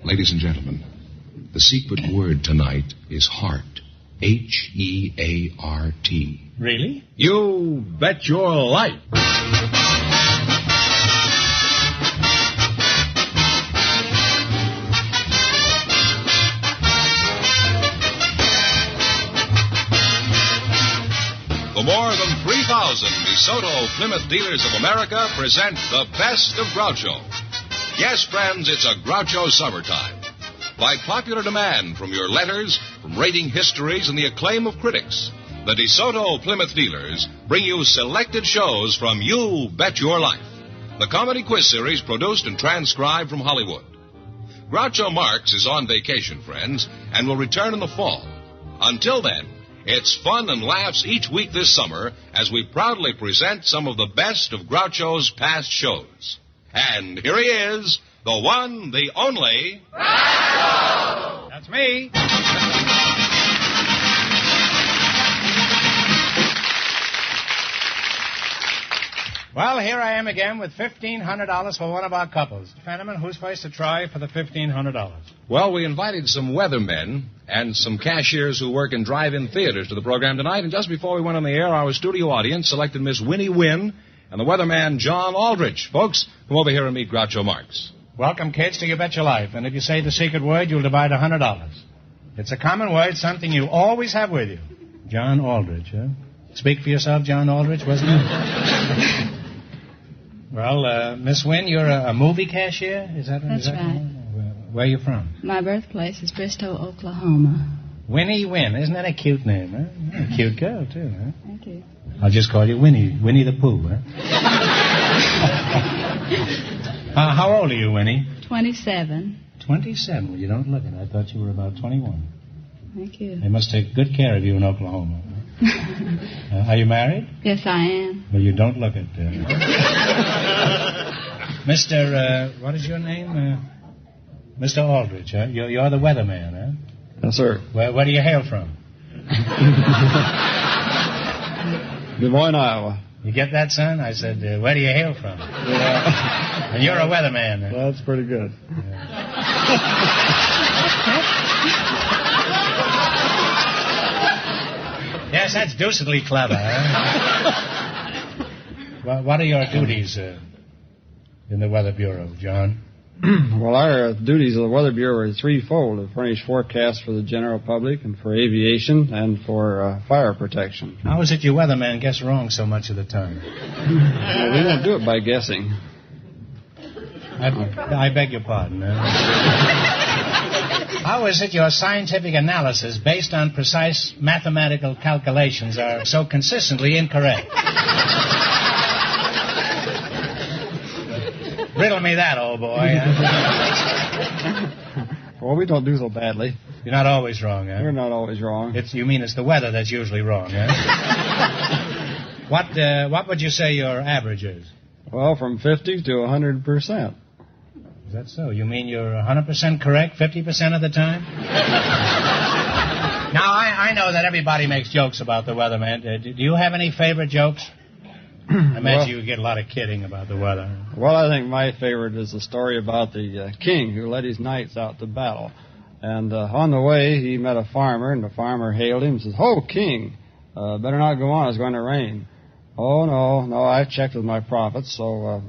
Ladies and gentlemen, the secret word tonight is heart. H-E-A-R-T. Really? You bet your life. The more than 3,000 DeSoto Plymouth dealers of America present the best of Groucho. Yes, friends, it's a Groucho summertime. By popular demand from your letters, from rating histories, and the acclaim of critics, the DeSoto Plymouth dealers bring you selected shows from You Bet Your Life, the comedy quiz series produced and transcribed from Hollywood. Groucho Marx is on vacation, friends, and will return in the fall. Until then, it's fun and laughs each week this summer as we proudly present some of the best of Groucho's past shows. And here he is, the one, the only... Groucho! That's me. Well, here I am again with $1,500 for one of our couples. Fenneman, who's first to try for the $1,500? Well, we invited some weathermen and some cashiers who work in drive-in theaters to the program tonight, and just before we went on the air, our studio audience selected Miss Winnie Wynn and the weatherman John Aldrich. Folks, come over here and meet Groucho Marx. Welcome, kids, to You Bet Your Life. And if you say the secret word, you'll divide $100. It's a common word, something you always have with you. John Aldrich, huh? Speak for yourself, John Aldrich, wasn't it? Well, Miss Wynn, you're a movie cashier? Is that That's right. Where are you from? My birthplace is Bristow, Oklahoma. Winnie Wynn. Isn't that a cute name, huh? You're a cute girl, too, huh? Thank you. I'll just call you Winnie. Winnie the Pooh, huh? How old are you, Winnie? 27. 27? Well, you don't look it. I thought you were about 21. Thank you. They must take good care of you in Oklahoma. Are you married? Yes, I am. Well, you don't look it. Mr. What is your name? Mr. Aldrich, huh? You're the weatherman, huh? Yes, sir. Where do you hail from? Des Moines, Iowa. You get that, son? I said, where do you hail from? Yeah. And you're a weatherman. Huh? That's pretty good. Yes, that's deucedly clever. Huh? What are your duties in the Weather Bureau, John? Well, our duties of the Weather Bureau are threefold: to furnish forecasts for the general public, and for aviation, and for fire protection. How is it you weathermen guess wrong so much of the time? Well, we don't do it by guessing. I beg your pardon. How is it your scientific analysis, based on precise mathematical calculations, are so consistently incorrect? Riddle me that, old boy. Well, we don't do so badly. You're not always wrong, huh? We're not always wrong. You mean it's the weather that's usually wrong, huh? What would you say your average is? Well, from 50 to 100%. Is that so? You mean you're 100% correct 50% of the time? Now, I know that everybody makes jokes about the weatherman. Do you have any favorite jokes? I imagine you get a lot of kidding about the weather. Well, I think my favorite is the story about the king who led his knights out to battle. And on the way, he met a farmer, and the farmer hailed him and says, "Ho, king, better not go on, it's going to rain." "Oh, no, I checked with my prophets." So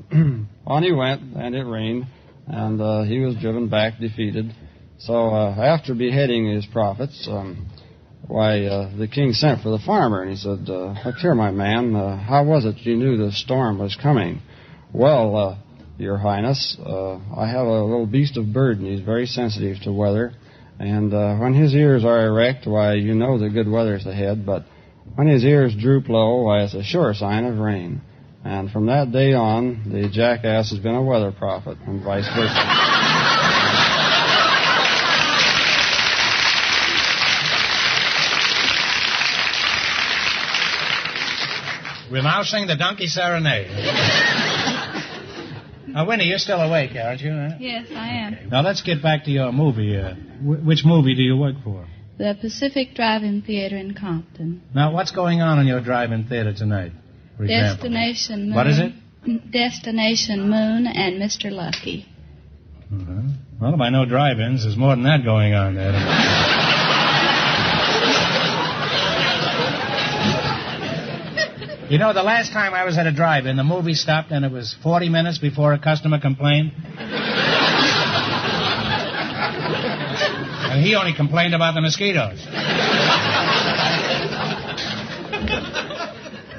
on he went, and it rained, and he was driven back defeated. So after beheading his prophets, the king sent for the farmer, and he said, "Look here, my man, how was it you knew the storm was coming?" "Well, Your Highness, I have a little beast of burden. He's very sensitive to weather, and when his ears are erect, why, you know the good weather's ahead, but when his ears droop low, why, it's a sure sign of rain. And from that day on, the jackass has been a weather prophet, and vice versa." We'll now sing the Donkey Serenade. Now, Winnie, you're still awake, aren't you? Huh? Yes, I am. Okay. Now, let's get back to your movie. Which movie do you work for? The Pacific Drive-In Theater in Compton. Now, what's going on in your drive-in theater tonight, for example? Destination Moon. What is it? Destination Moon and Mr. Lucky. Uh-huh. Well, if I know drive-ins, there's more than that going on there. You know, the last time I was at a drive-in, the movie stopped and it was 40 minutes before a customer complained. And he only complained about the mosquitoes.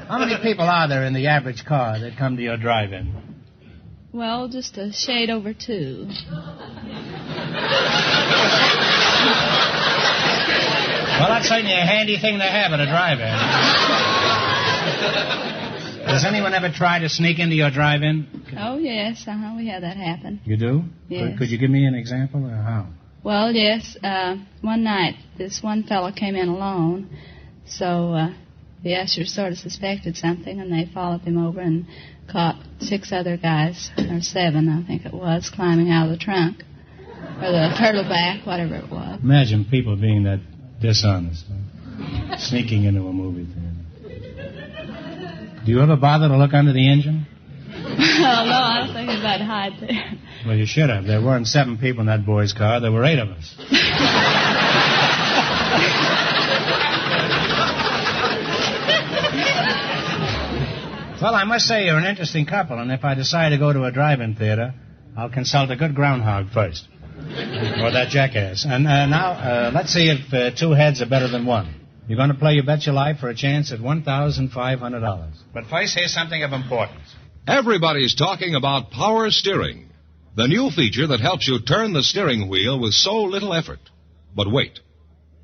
How many people are there in the average car that come to your drive-in? Well, just a shade over 2. Well, that's certainly a handy thing to have at a drive-in. Does anyone ever try to sneak into your drive-in? Oh, yes. We had that happen. You do? Yes. Could you give me an example, or how? Well, yes. One night, this one fellow came in alone, so the usher sort of suspected something, and they followed him over and caught 6 other guys, or 7, I think it was, climbing out of the trunk, or the turtleback, whatever it was. Imagine people being that dishonest, sneaking into a movie theater. Do you ever bother to look under the engine? Oh, no, I don't think anybody hide there. Well, you should have. There weren't 7 people in that boy's car. There were 8 of us. Well, I must say you're an interesting couple, and if I decide to go to a drive-in theater, I'll consult a good groundhog first. Or that jackass. And now, let's see if 2 heads are better than 1. You're going to play You Bet Your Life for a chance at $1,500. But first, here's something of importance. Everybody's talking about power steering, the new feature that helps you turn the steering wheel with so little effort. But wait.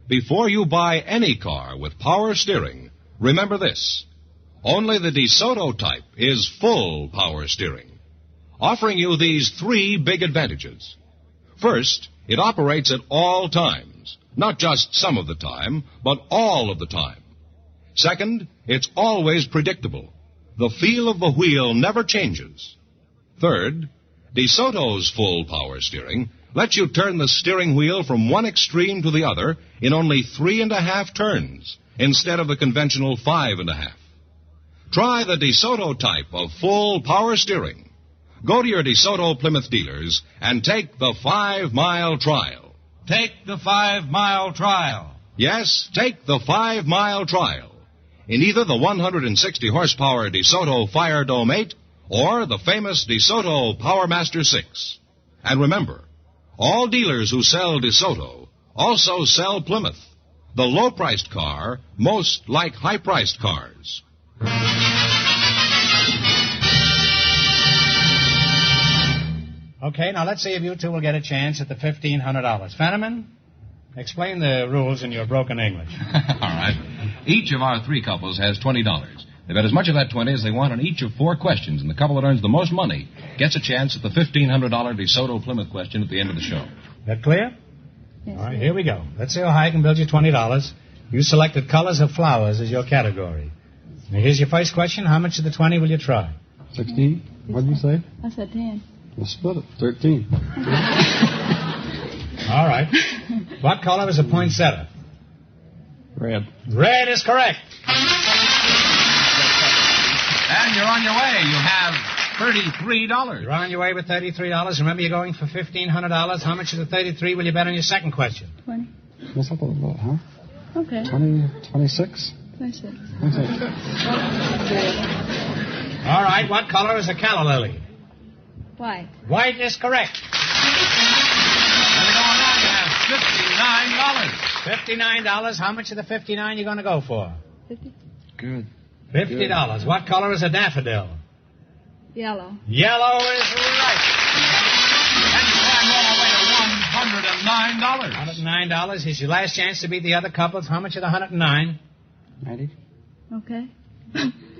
Before you buy any car with power steering, remember this. Only the DeSoto type is full power steering, offering you these 3 big advantages. First, it operates at all times, not just some of the time, but all of the time. Second, it's always predictable. The feel of the wheel never changes. Third, DeSoto's full power steering lets you turn the steering wheel from one extreme to the other in only 3.5 turns, instead of the conventional 5.5. Try the DeSoto type of full power steering. Go to your DeSoto Plymouth dealers and take the 5-mile trial. Take the 5-mile trial. Yes, take the 5-mile trial in either the 160-horsepower DeSoto Fire Dome 8 or the famous DeSoto Power Master 6. And remember, all dealers who sell DeSoto also sell Plymouth, the low-priced car most like high-priced cars. Okay, now let's see if you 2 will get a chance at the $1,500. Fenneman, explain the rules in your broken English. All right. Each of our 3 couples has $20. They bet as much of that 20 as they want on each of 4 questions, and the couple that earns the most money gets a chance at the $1,500 DeSoto Plymouth question at the end of the show. That clear? Yes, All right, here we go. Let's see how high I can build you $20. You selected colors of flowers as your category. Now, here's your first question. How much of the 20 will you try? 16. What did you say? I said 10. We'll split it. 13. All right. What color is a poinsettia? Red. Red is correct. And you're on your way. You have $33. You're on your way with $33. Remember, you're going for $1,500. How much of the 33 will you bet on your second question? 20. What's up a little, huh? Okay. 26? 26. All right. What color is a calla lily? White. White is correct. And you have $59. $59. How much of the 59 you going to go for? 50. Good. $50. What color is a daffodil? Yellow. Yellow is right. And you climb all the way to $109. $109. Here's your last chance to beat the other couples. How much of the 109? 90? Okay.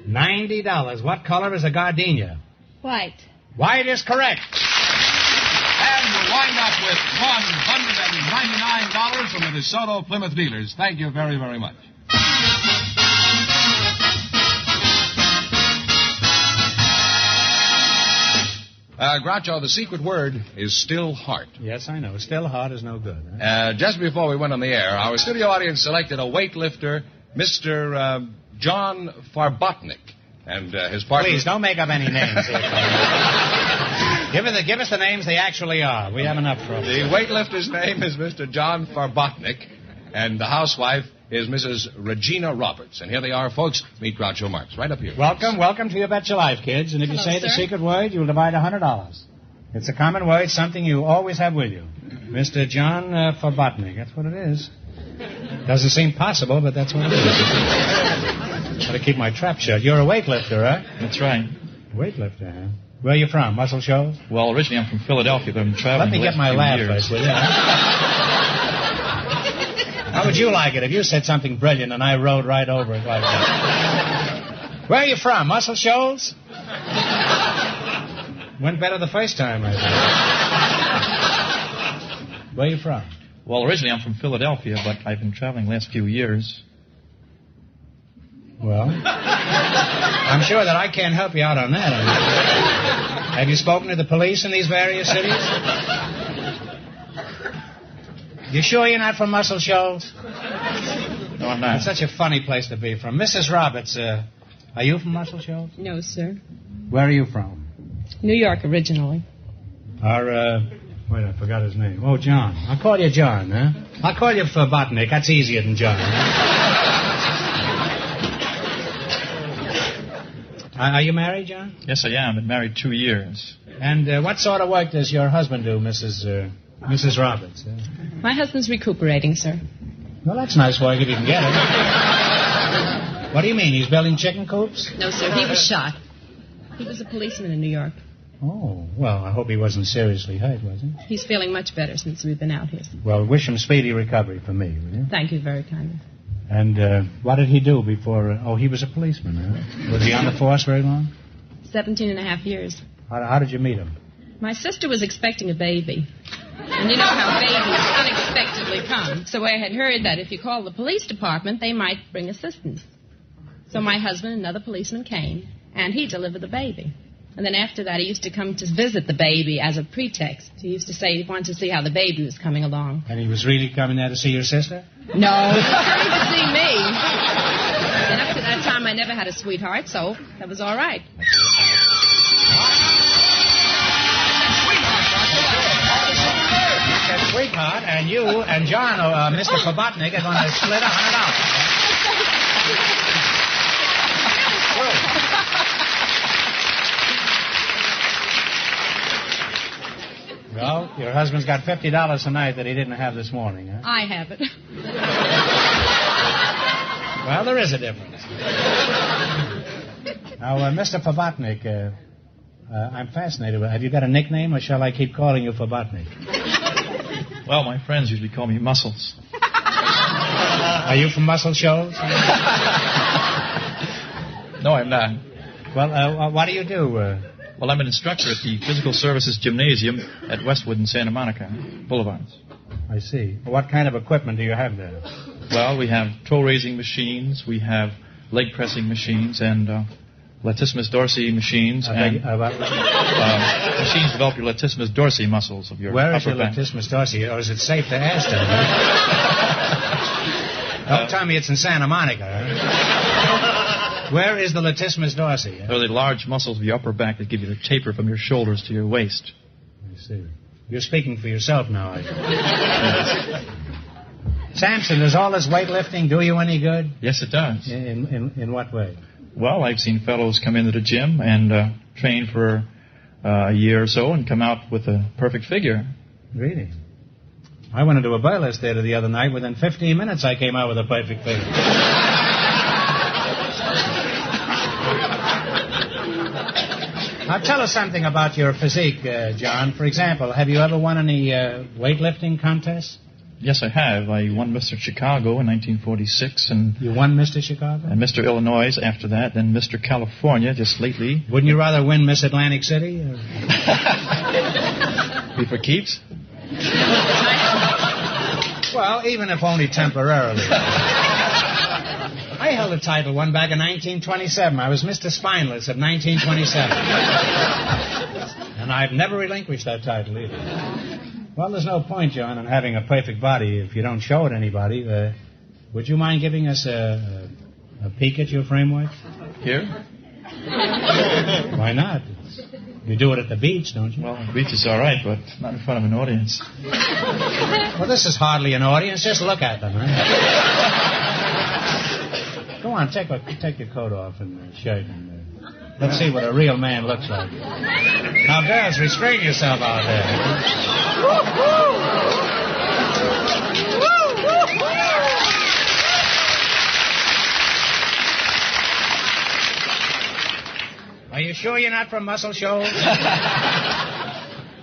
$90. What color is a gardenia? White. White is correct. And you wind up with $199 from the DeSoto Plymouth dealers. Thank you very, very much. Groucho, the secret word is still heart. Yes, I know. Still hot is no good. Huh? Just before we went on the air, our studio audience selected a weightlifter, Mr. John Farbotnik, and his partner... Please, don't make up any names here. Give us the names they actually are. We have enough trouble. The weightlifter's name is Mr. John Farbotnik, and the housewife is Mrs. Regina Roberts. And here they are, folks. Meet Groucho Marx. Right up here. Welcome to You Bet Your Life, kids. And if you say the secret word, you'll divide $100. It's a common word, something you always have with you. Mr. John Farbotnik. That's what it is. Doesn't seem possible, but that's what it is. Gotta keep my trap shut. You're a weightlifter, huh? That's right. Weightlifter, huh? Where are you from? Muscle Shoals? Well, originally I'm from Philadelphia, but I'm traveling. Let me get my laugh first, will you? How would you like it if you said something brilliant and I rode right over it like that? Where are you from? Muscle Shoals? Went better the first time, I think. Where are you from? Well, originally I'm from Philadelphia, but I've been traveling the last few years. Well, I'm sure that I can't help you out on that. Have you spoken to the police in these various cities? You sure you're not from Muscle Shoals? No, I'm not. It's such a funny place to be from. Mrs. Roberts, are you from Muscle Shoals? No, sir. Where are you from? New York originally. Wait, I forgot his name. Oh, John. I'll call you John, huh? I'll call you Farbotnik. That's easier than John. Are you married, John? Yes, I am. I've been married 2 years. And what sort of work does your husband do, Mrs. Roberts? My husband's recuperating, sir. Well, that's nice work if you can get it. What do you mean? He's building chicken coops? No, sir. He was shot. He was a policeman in New York. Oh, well, I hope he wasn't seriously hurt, was he? He's feeling much better since we've been out here. Well, wish him speedy recovery for me, will you? Thank you very kindly. And what did he do before... he was a policeman, huh? Was he on the force very long? 17 and a half years. How did you meet him? My sister was expecting a baby. And you know how babies unexpectedly come. So I had heard that if you called the police department, they might bring assistance. So my husband and another policeman came, and he delivered the baby. And then after that, he used to come to visit the baby as a pretext. He used to say he wanted to see how the baby was coming along. And he was really coming there to see your sister? No, he was coming to see me. And up to that time, I never had a sweetheart, so that was all right. You said sweetheart, and you and John, Mr. Farbotnik, are going to split $100. Well, your husband's got $50 tonight that he didn't have this morning, huh? I have it. Well, there is a difference. Now, Mr. Farbotnik, I'm fascinated. Have you got a nickname, or shall I keep calling you Farbotnik? Well, my friends usually call me Muscles. Are you from Muscle Shoals? No, I'm not. Well, what do you do? Well, I'm an instructor at the Physical Services Gymnasium at Westwood and Santa Monica Boulevards. I see. What kind of equipment do you have there? Well, we have toe-raising machines, we have leg-pressing machines, and latissimus dorsi machines, and machines develop your latissimus dorsi muscles of your Where is upper your back. latissimus dorsi, or is it safe to ask them? Don't tell me it's in Santa Monica. Huh? Where is the latissimus dorsi? They're the large muscles of your upper back that give you the taper from your shoulders to your waist. I see. You're speaking for yourself now, I see. Samson, does all this weightlifting do you any good? Yes, it does. In what way? Well, I've seen fellows come into the gym and train for a year or so and come out with a perfect figure. Really? I went into a burlesque theater the other night. Within 15 minutes, I came out with a perfect figure. Now, tell us something about your physique, John. For example, have you ever won any weightlifting contests? Yes, I have. I won Mr. Chicago in 1946. And you won Mr. Chicago? And Mr. Illinois after that, then Mr. California just lately. Wouldn't you rather win Miss Atlantic City? Be for keeps? Well, even if only temporarily. I held the title one back in 1927. I was Mr. Spineless of 1927. And I've never relinquished that title either. Well, there's no point, John, in having a perfect body if you don't show it anybody. Would you mind giving us a peek at your framework? Here? Why not? You do it at the beach, don't you? Well, the beach is all right, but not in front of an audience. Well, this is hardly an audience. Just look at them, huh? Go on, take your coat off and shirt, and let's see what a real man looks like. Now, girls, restrain yourself out there. Are you sure you're not from muscle shows?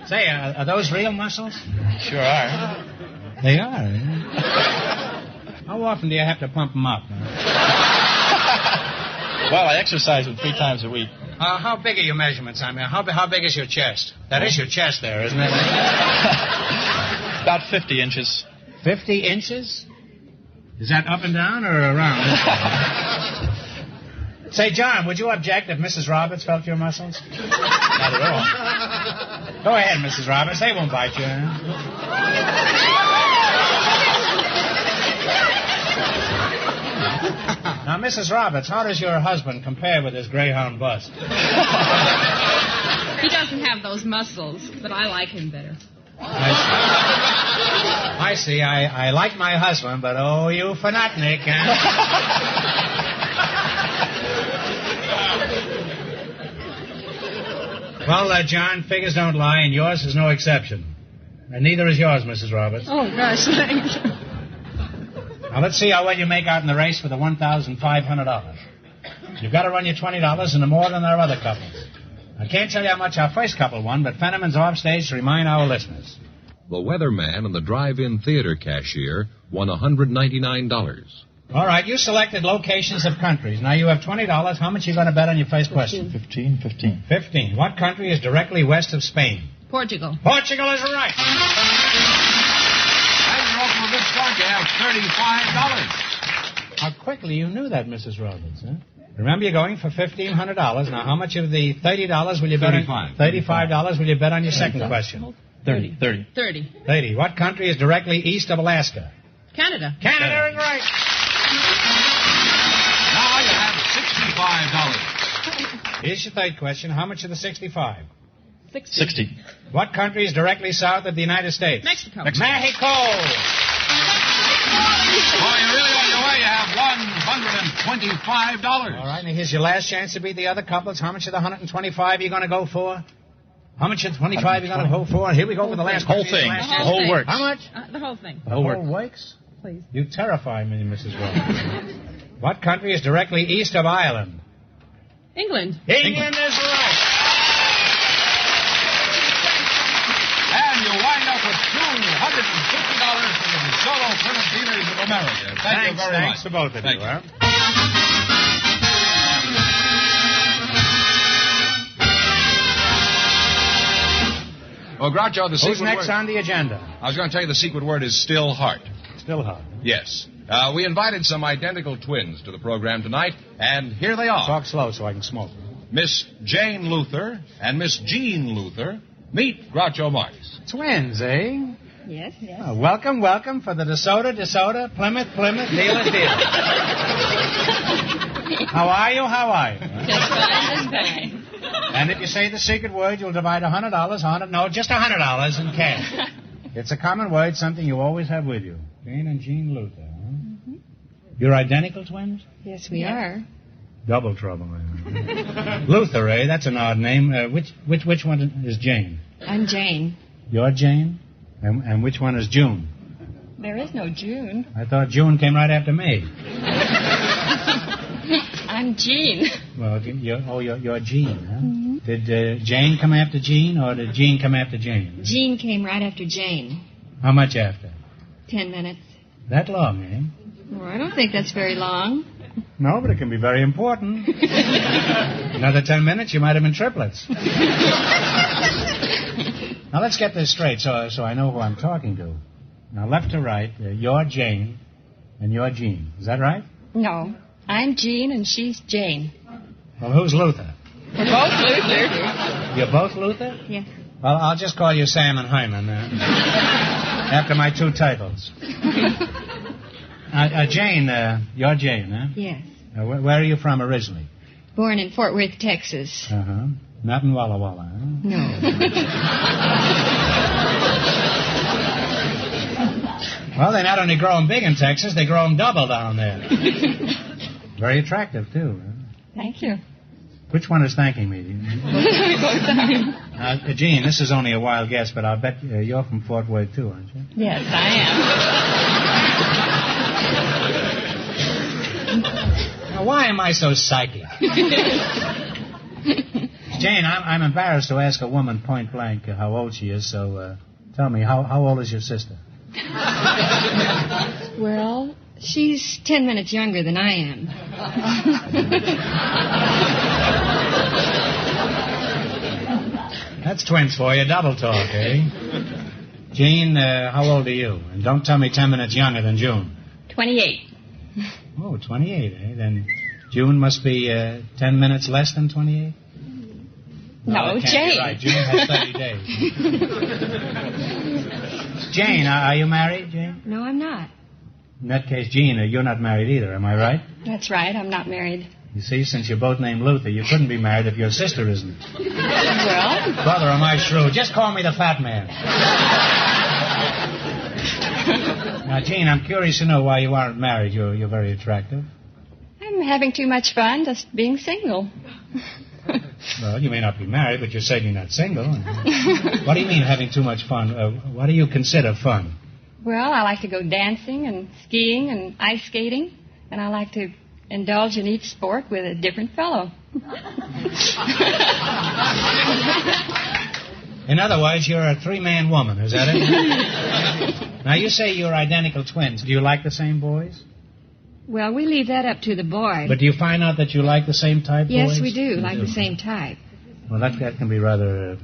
Say, are those real muscles? Sure are. They are, eh? How often do you have to pump them up? Well, I exercise them 3 times a week. How big are your measurements? I mean, how big is your chest? That is your chest there, isn't it? About 50 inches. 50 inches? Is that up and down or around? Say, John, would you object if Mrs. Roberts felt your muscles? Not at all. Go ahead, Mrs. Roberts. They won't bite you. Huh? Now, Mrs. Roberts, how does your husband compare with his greyhound bust? He doesn't have those muscles, but I like him better. I see. I like my husband, but oh, you fanatnik, huh? Well, John, figures don't lie, and yours is no exception. And neither is yours, Mrs. Roberts. Oh, gosh, thanks. Now, let's see how well you make out in the race for the $1,500. You've got to run your $20 and more than our other couples. I can't tell you how much our first couple won, but Fenneman's off stage to remind our listeners. The Weatherman and the drive-in theater cashier won $199. All right, you selected locations of countries. Now, you have $20. How much are you going to bet on your first question? 15. 15. What country is directly west of Spain? Portugal. Portugal is right. And you're open with this one. You have $35. How quickly you knew that, Mrs. Roberts, huh? Remember, you're going for $1,500. Now, how much of the $30 will you bet on? $35 will you bet on your second question? 30. 30. What country is directly east of Alaska? Canada. Canada is right. Now you have $65. Here's your third question. How much of the 65? 60. What country is directly south of the United States? Mexico. Mexico. Well, you're really on your way. You have $125. All right, now here's your last chance to beat the other couples. How much of the 125 are you going to go for? How much of the 25 are you going to go for? Here we go with the last whole thing. The whole works. How much? The whole thing. The whole works? Please. You terrify me, Mrs. Roberts. What country is directly east of Ireland? England. England is right. And you wind up with $250 from the DeSoto Plymouth Dealers of America. Thank you very much. Thanks to both of you. Huh? Well, Groucho, the secret Who's next word... on the agenda? I was going to tell you the secret word is still heart. Still hot. Yes. We invited some identical twins to the program tonight, and here they are. Talk slow so I can smoke. Miss Jane Luther and Miss Jean Luther. Meet Groucho Marx. Twins, eh? Yes. Welcome for the DeSoto, Plymouth, Dealer. How are you? Just fine. And if you say the secret word, you'll divide $100 No, just $100 in cash. It's a common word, something you always have with you. Jane and Jean Luther, huh? Mm-hmm. You're identical twins? Yes, we are. Double trouble. Luther, eh? That's an odd name. Which one is Jane? I'm Jane. You're Jane? And which one is June? There is no June. I thought June came right after May. I'm Jean. Well, you're Jean, huh? Mm-hmm. Did Jane come after Jean, or did Jean come after Jane? Jean came right after Jane. How much after? 10 minutes. That long, eh? Well, I don't think that's very long. No, but it can be very important. Another 10 minutes, you might have been triplets. Now, let's get this straight so I know who I'm talking to. Now, left to right, you're Jane and you're Jean. Is that right? No. I'm Jean and she's Jane. Well, who's Luther? We're both Luther. You're both Luther? Yes. Well, I'll just call you Sam and Hyman after my two titles. Jane, you're Jane, huh? Yes. Where are you from originally? Born in Fort Worth, Texas. Uh-huh. Not in Walla Walla, huh? No. Well, they not only grow them big in Texas, they grow them double down there. Very attractive, too. Huh? Thank you. Which one is thanking me? Gene, this is only a wild guess, but I'll bet you're from Fort Worth, too, aren't you? Yes, I am. Now, why am I so psychic? Jane, I'm embarrassed to ask a woman point blank how old she is, so tell me, how old is your sister? Well, she's 10 minutes younger than I am. That's twins for you, double talk, eh? Jean, how old are you? And don't tell me 10 minutes younger than June. 28. Oh, 28, eh? Then June must be 10 minutes less than 28? No, that can't Jane. be right. June has 30 days. Jane, are you married, Jane? No, I'm not. In that case, Jean, you're not married either, am I right? That's right, I'm not married. You see, since you're both named Luther, you couldn't be married if your sister isn't. Well? Brother, am I shrewd? Just call me the fat man. Now, Jean, I'm curious to know why you aren't married. You're very attractive. I'm having too much fun just being single. Well, you may not be married, but you're certainly not single. What do you mean having too much fun? What do you consider fun? Well, I like to go dancing and skiing and ice skating, and I like to indulge in each sport with a different fellow. In other words, you're a three-man woman, is that it? Now, you say you're identical twins. Do you like the same boys? Well, we leave that up to the boy. But do you find out that you like the same type boys? Yes, we do, like the same type. Well, that can be rather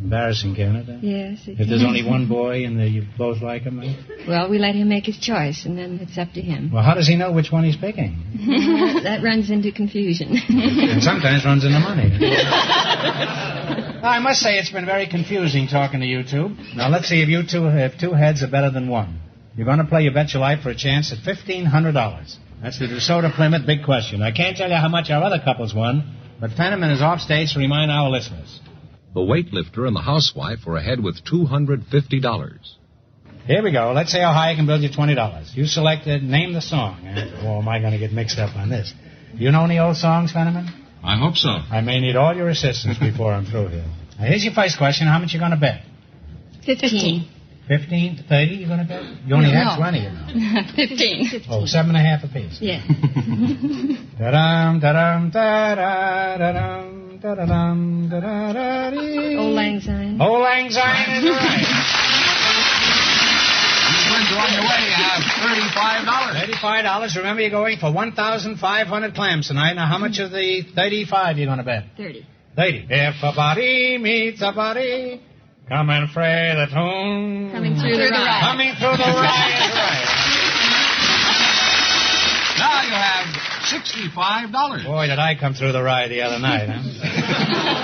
embarrassing, can't it? Yes, it If there's can. only one boy and you both like him, eh? Well, we let him make his choice, and then it's up to him. Well, how does he know which one he's picking? That runs into confusion. And sometimes runs into money. I must say it's been very confusing talking to you two. Now, let's see if you two have two heads are better than one. You're going to play You Bet Your Life for a chance at $1,500. That's the DeSoto Plymouth Big Question. I can't tell you how much our other couples won, but Fenneman is off stage to remind our listeners. The weightlifter and the housewife were ahead with $250. Here we go. Let's see how high I can build you $20. You selected Name the Song. Oh, am I going to get mixed up on this? You know any old songs, Fenneman? I hope so. I may need all your assistance before I'm through here. Now, here's your first question. How much you going to bet? 15. 15 to 30 you going to bet? You only No. have 20, you know. 15. Oh, 7.5 apiece. Yeah. Da-dum, da-dum, da-da, da-dum, da-da-dum, da-da-da-dee. Old Lang Syne. Old Lang Syne is right. Twins are on your way. You have $35. $35. Remember, you're going for 1,500 clams tonight. Now, how much of the 35 you going to bet? 30. 30. If a body meets a body, come and fray the tune. Coming through the ride. Coming through the ride is right. Now you have $65. Boy, did I come through the ride the other night, huh?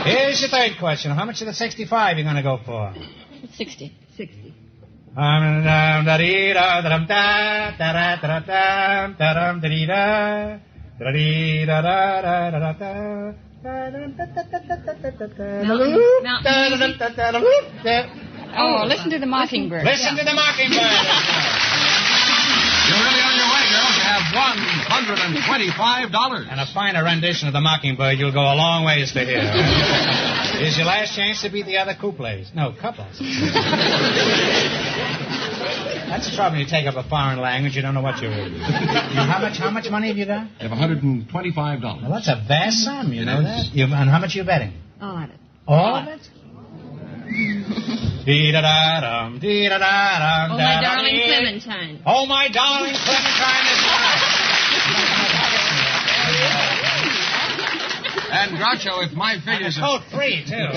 Here's your third question. How much of the 65 you going to go for? 60. 60. Oh, listen to the Mockingbird. Listen to the Mockingbird. You're really on your way, girls. You have $125. And a finer rendition of the Mockingbird, you'll go a long ways to hear. Here's your last chance to beat the other couples. No, couples. That's the trouble. You take up a foreign language, you don't know what you're reading. How much money have you got? You have $125. Well, that's a vast sum, you know that? And how much are you betting? All of it. All of it? Dee-da-da-dum, dee-da-da-dum, Oh, my darling Clementine. Oh, my darling Clementine is right. And Groucho, if my figures are... Code 3, too.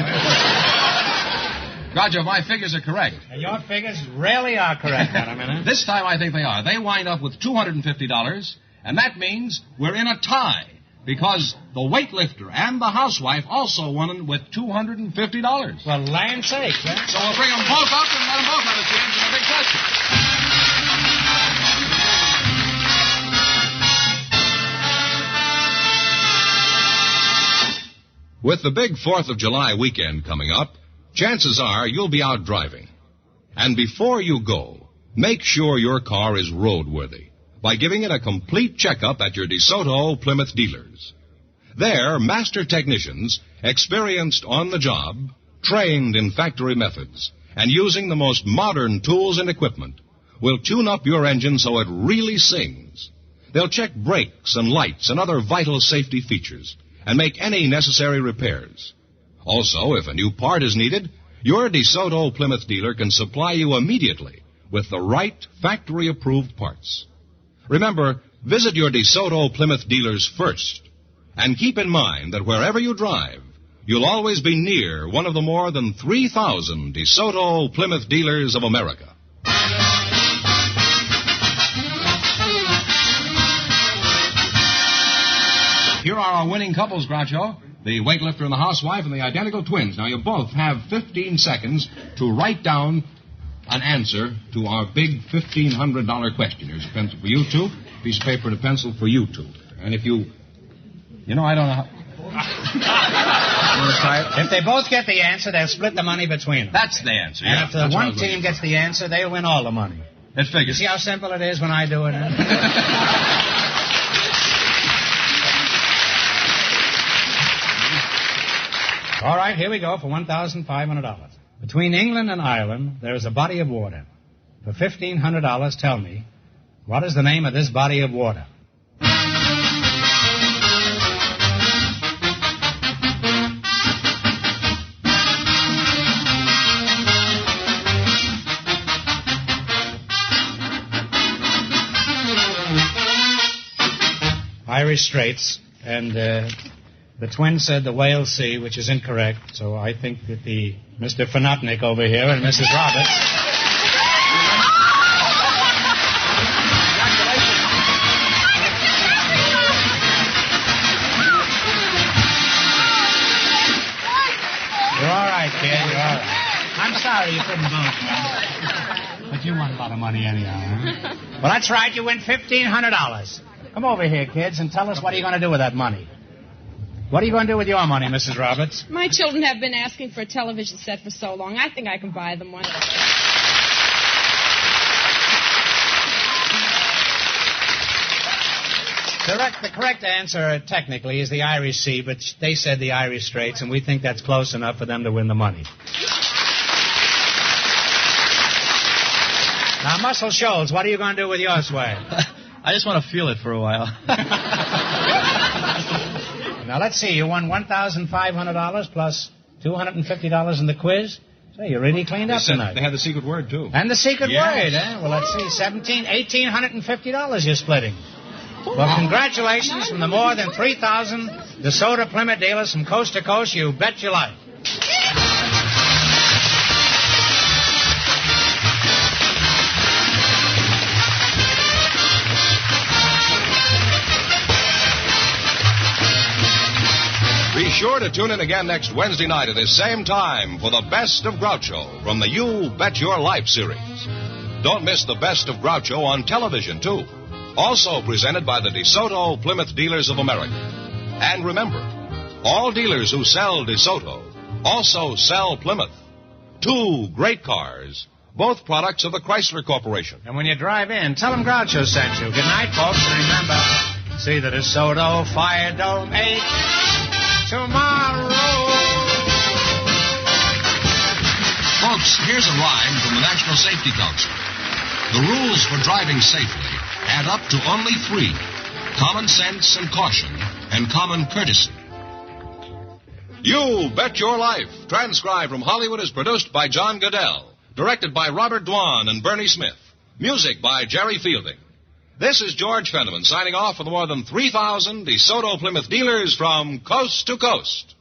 Groucho, if my figures are correct. And your figures really are correct, Fenneman. This time I think they are. They wind up with $250, and that means we're in a tie, because the weightlifter and the housewife also won with $250. Well, land's sakes, eh? So we'll bring them both up and let them both have a chance in the big question. With the big 4th of July weekend coming up, chances are you'll be out driving. And before you go, make sure your car is roadworthy by giving it a complete checkup at your DeSoto Plymouth dealers. There, master technicians, experienced on the job, trained in factory methods, and using the most modern tools and equipment, will tune up your engine so it really sings. They'll check brakes and lights and other vital safety features and make any necessary repairs. Also, if a new part is needed, your DeSoto Plymouth dealer can supply you immediately with the right factory-approved parts. Remember, visit your DeSoto Plymouth dealers first. And keep in mind that wherever you drive, you'll always be near one of the more than 3,000 DeSoto Plymouth dealers of America. Here are our winning couples, Groucho. The weightlifter and the housewife and the identical twins. Now, you both have 15 seconds to write down an answer to our big $1,500 question. Here's a pencil for you two, a piece of paper and a pencil for you two. And if you... I don't know how... If they both get the answer, they'll split the money between them. That's the answer, And yeah. if the one team gets the answer, they'll win all the money. It figures. You see how simple it is when I do it? All right, here we go for $1,500. Between England and Ireland, there is a body of water. For $1,500, tell me, what is the name of this body of water? Irish Straits, and the twins said the Whale Sea, which is incorrect, so I think that Mr. Fenneman over here and Mrs. Roberts... You're all right, kid, you're all right. I'm sorry you couldn't vote, man. But you won a lot of money anyhow, huh? Well, that's right, you win $1,500. Come over here, kids, and tell us what are you going to do with that money. What are you going to do with your money, Mrs. Roberts? My children have been asking for a television set for so long. I think I can buy them one. The correct answer, technically, is the Irish Sea, but they said the Irish Straits, and we think that's close enough for them to win the money. Now, Muscle Shoals, what are you going to do with your swag? I just want to feel it for a while. Now, let's see. You won $1,500 plus $250 in the quiz. So you really cleaned up tonight. They had the secret word, too. And the secret word, eh? Well, let's see. $1,850 you're splitting. Well, congratulations from the more than 3,000 DeSoto Plymouth dealers from coast to coast. You bet your life. Be sure to tune in again next Wednesday night at this same time for the Best of Groucho from the You Bet Your Life series. Don't miss the Best of Groucho on television, too. Also presented by the DeSoto Plymouth Dealers of America. And remember, all dealers who sell DeSoto also sell Plymouth. Two great cars, both products of the Chrysler Corporation. And when you drive in, tell them Groucho sent you. Good night, folks, and remember, see the DeSoto Fire Dome 8 tomorrow. Folks, here's a rhyme from the National Safety Council. The rules for driving safely add up to only 3: common sense and caution and common courtesy. You Bet Your Life, transcribed from Hollywood, is produced by John Goodell, directed by Robert Dwan and Bernie Smith, music by Jerry Fielding. This is George Fenneman signing off for the more than 3,000 DeSoto Plymouth dealers from coast to coast.